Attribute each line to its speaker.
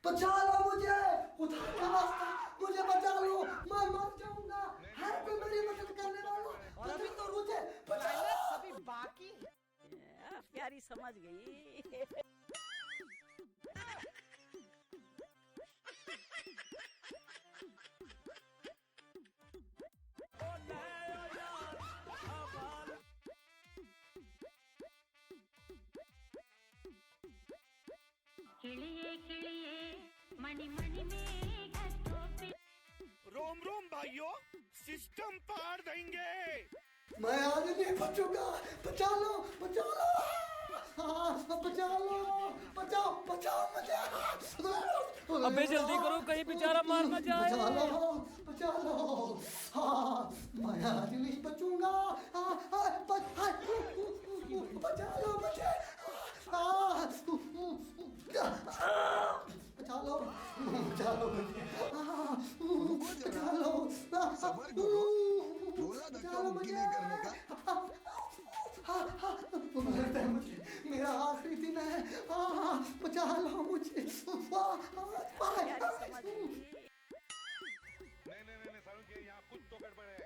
Speaker 1: बचा लो मुझे, खुदा का वास्ता मुझे बचा लो, मैं मर जाऊंगा। है कोई मेरी मदद करने वाला?
Speaker 2: और अभी तो
Speaker 1: मुझे बचा
Speaker 2: क्लाइमैक्स
Speaker 1: लो।
Speaker 2: अभी बाकी है। प्यारी समझ गई।
Speaker 3: किलिए किलिए मणि मणि में
Speaker 4: रोम रोम भाइयों, सिस्टम पार देंगे।
Speaker 1: मैं आज नहीं बचूंगा, बचा लो, बचा लो। हाँ, बचा लो, बचाओ बचाओ मुझे।
Speaker 5: अबे जल्दी करो, कहीं बेचारा मार ना जाए।
Speaker 1: बचा लो, बचा लो। हाँ, मैं आज नहीं बचूंगा। हाँ, हाँ, बचा लो मुझे। हाँ, बचा लो, बचा लो मुझे। हाँ, बचा लो,
Speaker 6: सबर करो, थोड़ा
Speaker 1: बचा
Speaker 6: धक्का
Speaker 1: लो
Speaker 6: मुक्की
Speaker 1: मुझे।
Speaker 6: नहीं करने का।
Speaker 1: लगता है मुझे मेरा आखिरी दिन है। बचा लो मुझे।
Speaker 2: प्यारी समझ गई।
Speaker 4: नहीं सारुण के यहाँ कुछ तो गड़बड़ है।